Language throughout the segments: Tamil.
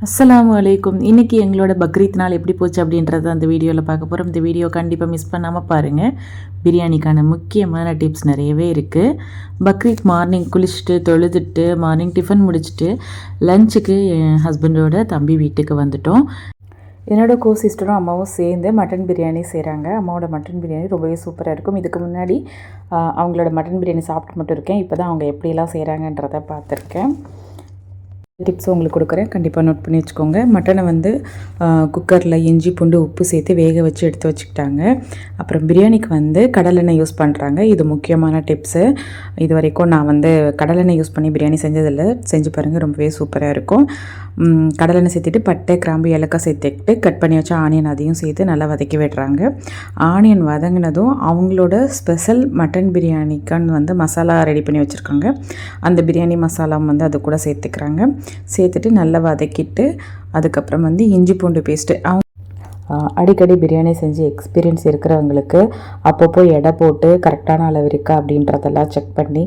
அஸ்ஸலாமு அலைக்கும். இன்றைக்கி எங்களோட பக்ரீத் நாள் எப்படி போச்சு அப்படின்றத அந்த வீடியோவில் பார்க்க போகிறோம். இந்த வீடியோ கண்டிப்பாக மிஸ் பண்ணாமல் பாருங்கள். பிரியாணிக்கான முக்கியமான டிப்ஸ் நிறையவே இருக்குது. பக்ரீத் மார்னிங் குளிச்சுட்டு தொழுதுட்டு மார்னிங் டிஃபன் முடிச்சுட்டு லஞ்சுக்கு என் ஹஸ்பண்டோட தம்பி வீட்டுக்கு வந்துட்டோம். என்னோட கோ சிஸ்டரும் அம்மாவும் சேர்ந்து மட்டன் பிரியாணி செய்கிறாங்க. அம்மாவோட மட்டன் பிரியாணி ரொம்பவே சூப்பராக இருக்கும். இதுக்கு முன்னாடி அவங்களோட மட்டன் பிரியாணி சாப்பிட்டு மட்டும் இருக்கேன். இப்போ தான் அவங்க எப்படிலாம் செய்கிறாங்கன்றதை பார்த்துருக்கேன். டிப்ஸ் உங்களுக்கு கொடுக்குறேன், கண்டிப்பாக நோட் பண்ணி வச்சுக்கோங்க. மட்டனை வந்து குக்கரில் இஞ்சி பூண்டு உப்பு சேர்த்து வேக வச்சு எடுத்து வச்சுக்கிட்டாங்க. அப்புறம் பிரியாணிக்கு வந்து கடலெண்ணெய் யூஸ் பண்ணுறாங்க. இது முக்கியமான டிப்ஸு. இது வரைக்கும் நான் வந்து கடலெண்ணெய் யூஸ் பண்ணி பிரியாணி செஞ்சதில்லை. செஞ்சு பாருங்கள், ரொம்பவே சூப்பராக இருக்கும். கடலெண்ணெய் சேர்த்துட்டு பட்டை கிராம்பு ஏலக்காய் சேர்த்துக்கிட்டு கட் பண்ணி வச்சா ஆனியன் அதையும் சேர்த்து நல்லா வதக்கி விடுறாங்க. ஆனியன் வதங்கினதும் அவங்களோட ஸ்பெஷல் மட்டன் பிரியாணிக்கான்னு வந்து மசாலா ரெடி பண்ணி வச்சுருக்காங்க. அந்த பிரியாணி மசாலா வந்து அது கூட சேர்த்துக்கிறாங்க. சேர்த்துட்டு நல்லா வதக்கிட்டு அதுக்கப்புறம் வந்து இஞ்சி பூண்டு பேஸ்ட்டு அடிக்கடி பிரியாணி செஞ்சு எக்ஸ்பீரியன்ஸ் இருக்கிறவங்களுக்கு அப்பப்போ எடை போட்டு கரெக்டான அளவு இருக்கா அப்படின்றதெல்லாம் செக் பண்ணி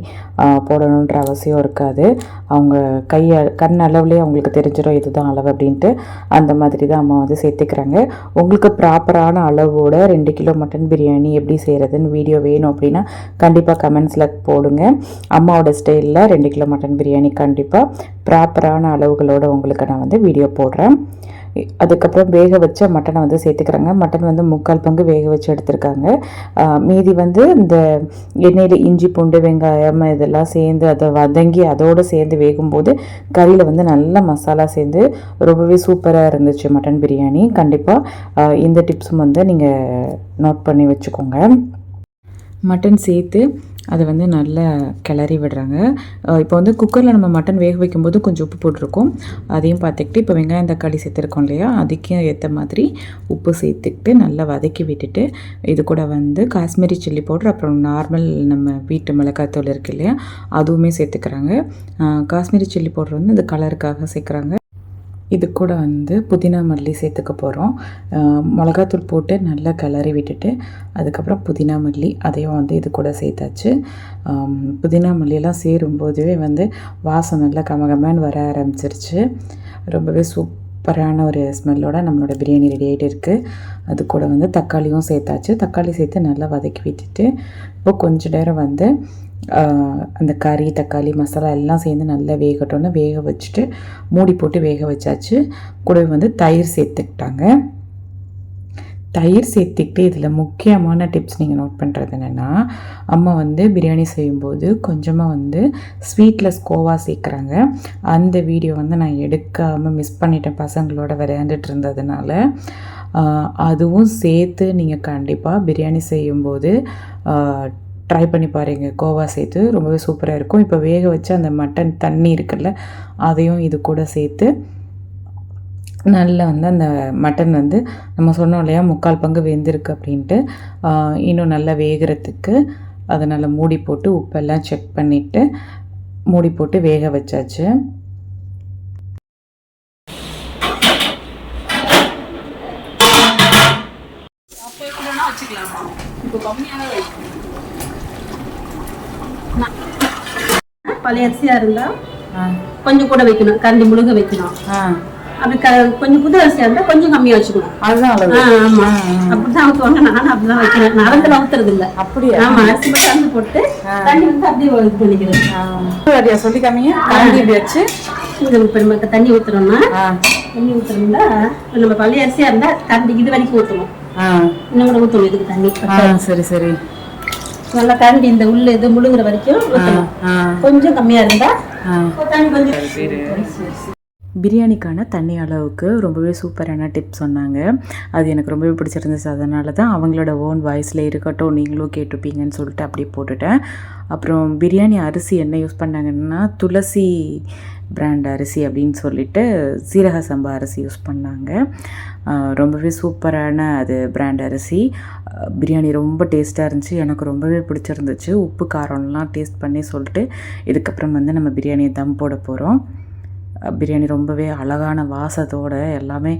போடணுன்ற அவசியம் இருக்காது. அவங்க கண் அளவுலேயே அவங்களுக்கு தெரிஞ்சிடும் இதுதான் அளவு அப்படின்ட்டு. அந்த மாதிரி தான் அம்மா வந்து சேர்த்துக்கிறாங்க. உங்களுக்கு ப்ராப்பரான அளவோட 2 கிலோ மட்டன் பிரியாணி எப்படி செய்கிறதுன்னு வீடியோ வேணும் அப்படின்னா கண்டிப்பாக கமெண்ட்ஸில் போடுங்க. அம்மாவோட ஸ்டைலில் 2 கிலோ மட்டன் பிரியாணி கண்டிப்பாக ப்ராப்பரான அளவுகளோடு உங்களுக்கு நான் வந்து வீடியோ போடுறேன். அதுக்கப்புறம் வேக வச்ச மட்டனை வந்து சேர்த்துக்கிறாங்க. மட்டன் வந்து 3/4 பங்கு வேக வச்சு எடுத்துருக்காங்க. மீதி வந்து இந்த எண்ணெயில் இஞ்சி பூண்டு வெங்காயம் இதெல்லாம் சேர்ந்து அதை வதங்கி அதோடு சேர்ந்து வேகும்போது கறியில் வந்து நல்ல மசாலா சேர்ந்து ரொம்பவே சூப்பராக இருந்துச்சு மட்டன் பிரியாணி. கண்டிப்பாக இந்த டிப்ஸும் வந்து நீங்கள் நோட் பண்ணி வச்சுக்கோங்க. மட்டன் சேர்த்து அதை வந்து நல்லா கிளறி விடுறாங்க. இப்போ வந்து குக்கரில் நம்ம மட்டன் வேக வைக்கும்போது கொஞ்சம் உப்பு போட்டிருக்கோம். அதையும் பார்த்துக்கிட்டு இப்போ வெங்காயம் தக்காளி சேர்த்துருக்கோம் இல்லையா, அதுக்கும் ஏற்ற மாதிரி உப்பு சேர்த்துக்கிட்டு நல்லா வதக்கி விட்டுட்டு இது கூட வந்து காஷ்மீரி சில்லி பவுடர் அப்புறம் நார்மல் நம்ம வீட்டு மிளகாய்த்தூள் இருக்குது இல்லையா, அதுவுமே சேர்த்துக்கிறாங்க. காஷ்மீரி சில்லி பவுடர் வந்து இந்த கலருக்காக சேர்க்குறாங்க. இது கூட வந்து புதினா மல்லி சேர்த்துக்க போகிறோம். மிளகாத்தூள் போட்டு நல்லா கிளறி விட்டுட்டு அதுக்கப்புறம் புதினா மல்லி அதையும் வந்து இது கூட சேர்த்தாச்சு. புதினா மல்லியெல்லாம் சேரும்போதுவே வந்து வாசம் நல்லா கமகமன்னு வர ஆரம்பிச்சிருச்சு. ரொம்பவே சூப்பரான ஒரு ஸ்மெல்லோட நம்மளோட பிரியாணி ரெடி ஆகிட்டு இருக்குது. அது கூட வந்து தக்காளியும் சேர்த்தாச்சு. தக்காளி சேர்த்து நல்லா வதக்கி விட்டுட்டு இப்போ கொஞ்ச நேரம் வந்து அந்த கறி தக்காளி மசாலா எல்லாம் சேர்ந்து நல்லா வேகட்டோன்னு வேக வச்சுட்டு மூடி போட்டு வேக வச்சாச்சு. கூடவே வந்து தயிர் சேர்த்துக்கிட்டாங்க. தயிர் சேர்த்துக்கிட்டு இதில் முக்கியமான டிப்ஸ் நீங்கள் நோட் பண்ணுறது என்னென்னா, அம்மா வந்து பிரியாணி செய்யும்போது கொஞ்சமாக வந்து ஸ்வீட்லெஸ் கோவா சேர்க்குறாங்க. அந்த வீடியோ வந்து நான் எடுக்காமல் மிஸ் பண்ணிட்டேன் பசங்களோட விளையாண்டுட்டு இருந்ததுனால. அதுவும் சேர்த்து நீங்கள் கண்டிப்பாக பிரியாணி செய்யும்போது ட்ரை பண்ணி பாருங்கள். கோவா சேர்த்து ரொம்பவே சூப்பராக இருக்கும். இப்போ வேக வச்சு அந்த மட்டன் தண்ணி இருக்குல்ல, அதையும் இது கூட சேர்த்து நல்லா வந்து அந்த மட்டன் வந்து நம்ம சொன்னோம் இல்லையா 3/4 பங்கு வெந்திருக்கு அப்படின்ட்டு, இன்னும் நல்லா வேகிறதுக்கு அதை நல்லா மூடி போட்டு உப்பெல்லாம் செக் பண்ணிவிட்டு மூடி போட்டு வேக வச்சாச்சு. பழைய அரிசியா இருந்தா கொஞ்சம் கூட வைக்கணும், கரண்டி முழுக வைக்கணும். அப்படி கொஞ்சம் புது அரிசியா இருந்தா கொஞ்சம் கம்மியா வச்சுக்கணும். அதுதான் ஆமா, அப்படிதான் ஊத்துவாங்க. நானும் அப்படிதான் வைக்கிறேன். நரம்புல ஊத்துறது இல்ல. அப்படியே ஆமா, அரிசி மட்டும் கலந்து போட்டு தண்ணி வந்து அப்படியே இது பண்ணிக்கிறேன். சொல்லி காமிங்க. கரண்டி இப்படி வச்சு இப்ப தண்ணி ஊத்துறோம்னா நம்ம பழைய அரிசியா இருந்தா கரண்டி இது வரைக்கும் ஊத்தணும். இன்னும் கூட ஊத்தணும் இதுக்கு தண்ணி. சரி சரி, நல்லா கரண்டி இந்த உள்ள இது முழுங்குற வரைக்கும் ஊத்தணும். கொஞ்சம் கம்மியா இருந்தா தண்ணி கொஞ்சம். பிரியாணிக்கான தண்ணி அளவுக்கு ரொம்பவே சூப்பரான டிப்ஸ் சொன்னாங்க. அது எனக்கு ரொம்பவே பிடிச்சிருந்துச்சு. அதனால தான் அவங்களோட ஓன் வாய்ஸில் இருக்கட்டும் நீங்களும் கேட்டுப்பீங்கன்னு சொல்லிட்டு அப்படியே போட்டுட்டேன். அப்புறம் பிரியாணி அரிசி என்ன யூஸ் பண்ணாங்கன்னா துளசி பிராண்ட் அரிசி அப்படின்னு சொல்லிட்டு சீரக சம்பா அரிசி யூஸ் பண்ணாங்க. ரொம்பவே சூப்பரான அது பிராண்ட் அரிசி. பிரியாணி ரொம்ப டேஸ்ட்டாக இருந்துச்சு. எனக்கு ரொம்பவே பிடிச்சிருந்துச்சு. உப்பு காரம்லாம் டேஸ்ட் பண்ணி சொல்லிட்டு இதுக்கப்புறம் வந்து நம்ம பிரியாணியை தம் போட போகிறோம். பிரியாணி ரொம்பவே அழகான வாசத்தோடு எல்லாமே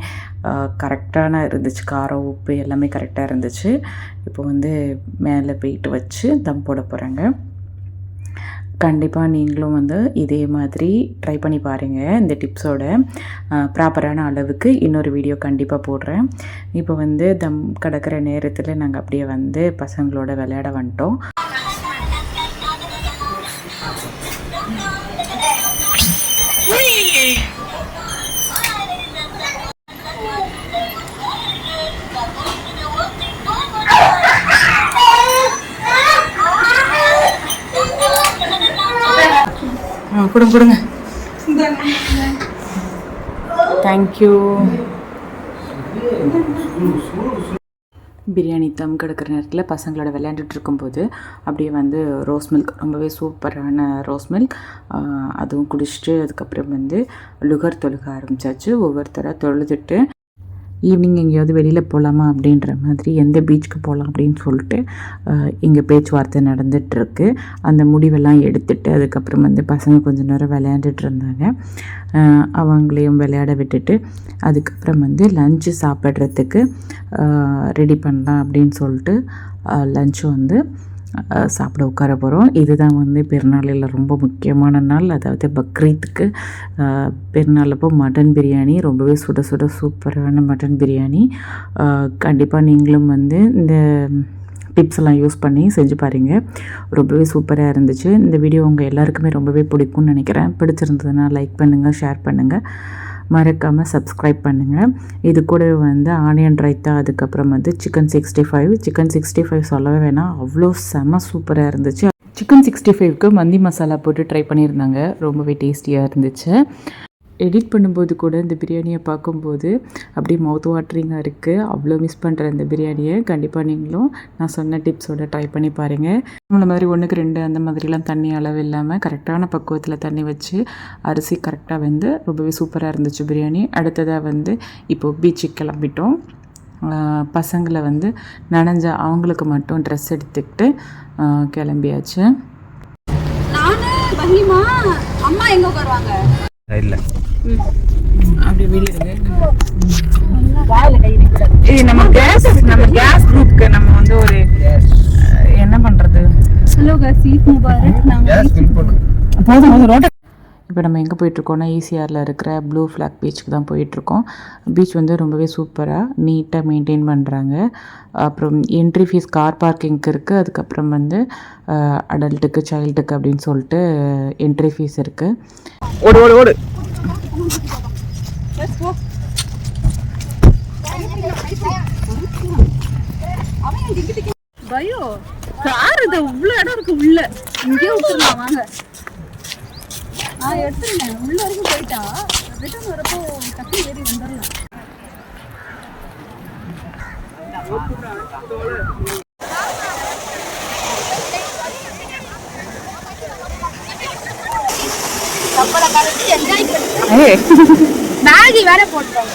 கரெக்டான இருந்துச்சு. காரம் உப்பு எல்லாமே கரெக்டாக இருந்துச்சு. இப்போ வந்து மேலே போயிட்டு வச்சு தம் போட போகிறாங்க. கண்டிப்பாக நீங்களும் வந்து இதே மாதிரி ட்ரை பண்ணி பாருங்கள். இந்த டிப்ஸோட ப்ராப்பரான அளவுக்கு இன்னொரு வீடியோ கண்டிப்பாக போடுறேன். இப்போ வந்து தம் கடக்கிற நேரத்தில் நாங்கள் அப்படியே வந்து பசங்களோட விளையாட வந்துட்டோம். கொடுங்க கொடுங்க. தேங்க்யூ. பிரியாணி தம் கிடக்கிற நேரத்தில் பசங்களோட விளையாண்டுட்டு இருக்கும்போது அப்படியே வந்து ரோஸ் மில்க், ரொம்பவே சூப்பரான ரோஸ் மில்க், அதுவும் குடிச்சிட்டு அதுக்கப்புறம் வந்து லுகர் தொழுக ஆரம்பித்தாச்சு. ஒவ்வொருத்தராக தொழுதுட்டு ஈவினிங் எங்கேயாவது வெளியில் போகலாமா அப்படின்ற மாதிரி, எந்த பீச்சுக்கு போகலாம் அப்படின்னு சொல்லிட்டு இங்கே பேச்சுவார்த்தை நடந்துகிட்ருக்கு. அந்த முடிவெல்லாம் எடுத்துகிட்டு அதுக்கப்புறம் வந்து பசங்க கொஞ்சம் நேரம் விளையாண்டுட்டு இருந்தாங்க. அவங்களையும் விளையாட விட்டுட்டு அதுக்கப்புறம் வந்து லஞ்சு சாப்பிட்றதுக்கு ரெடி பண்ணலாம் அப்படின்னு சொல்லிட்டு லஞ்சு வந்து சாப்பிட உட்கார போகிறோம். இதுதான் வந்து பெருநாளில் ரொம்ப முக்கியமான நாள், அதாவது பக்ரீத்துக்கு. பெருநாளப்போ மட்டன் பிரியாணி, ரொம்பவே சுட சுட சூப்பரான மட்டன் பிரியாணி. கண்டிப்பாக நீங்களும் வந்து இந்த டிப்ஸ் எல்லாம் யூஸ் பண்ணி செஞ்சு பாருங்கள். ரொம்பவே சூப்பராக இருந்துச்சு. இந்த வீடியோ உங்கள் எல்லாருக்குமே ரொம்பவே பிடிக்கும்னு நினைக்கிறேன். பிடிச்சிருந்ததுன்னா லைக் பண்ணுங்கள், ஷேர் பண்ணுங்கள், மறக்காமல் சப்ஸ்கிரைப் பண்ணுங்கள். இது கூட வந்து ஆனியன் ரைத்தா, அதுக்கப்புறம் வந்து சிக்கன் 65 சொல்லவே வேணாம், அவ்வளோ செம சூப்பராக இருந்துச்சு. சிக்கன் 65க்கு மந்தி மசாலா போட்டு ட்ரை பண்ணியிருந்தாங்க, ரொம்பவே டேஸ்டியாக இருந்துச்சு. எடிட் பண்ணும்போது கூட இந்த பிரியாணியை பார்க்கும்போது அப்படியே மவுத் வாட்டரிங்காக இருக்குது. அவ்வளோ மிஸ் பண்ணுறேன் இந்த பிரியாணியை. கண்டிப்பாக நீங்களும் நான் சொன்ன டிப்ஸோட ட்ரை பண்ணி பாருங்கள். நம்மள மாதிரி 1க்கு 2 அந்த மாதிரிலாம் தண்ணி அளவு இல்லாமல் கரெக்டான பக்குவத்தில் தண்ணி வச்சு அரிசி கரெக்டாக வந்து ரொம்பவே சூப்பராக இருந்துச்சு பிரியாணி. அடுத்ததாக வந்து இப்போது பீச்சுக்கு கிளம்பிட்டோம். பசங்களை வந்து நனைஞ்ச அவங்களுக்கு மட்டும் ட்ரெஸ் எடுத்துக்கிட்டு கிளம்பியாச்சு. அம்மா எங்கே உட்காருவாங்க இல்ல அப்படி வெளியே இது நம்ம கேஸ் குரூப்க்கு நம்ம வந்து ஒரு என்ன பண்றது. Hello guys, Eid Mubarak. இப்போ நம்ம எங்கே போயிட்டுருக்கோம்னா ஈசிஆரில் இருக்கிற ப்ளூ ஃப்ளாக் பீச்சுக்கு தான் போயிட்டுருக்கோம். பீச் வந்து ரொம்பவே சூப்பராக நீட்டாக மெயின்டைன் பண்ணுறாங்க. அப்புறம் என்ட்ரி ஃபீஸ் கார் பார்க்கிங்க்கு இருக்குது. அதுக்கப்புறம் வந்து அடல்ட்டுக்கு சைல்டுக்கு அப்படின்னு சொல்லிட்டு என்ட்ரி ஃபீஸ் இருக்குது. ஓடு ஓடு ஓடு. பயோ கார் இது இவ்வளோ இடம் இருக்கு, உள்ள இங்கே விட்டுருலாம். வாங்க, எடுத்துருங்க. உள்ள வரைக்கும் போயிட்டா ரிட்டர்ன் வரப்போ டக்கு ஏறி வந்துடலாம். மேகி வேற போட்டுருவாங்க.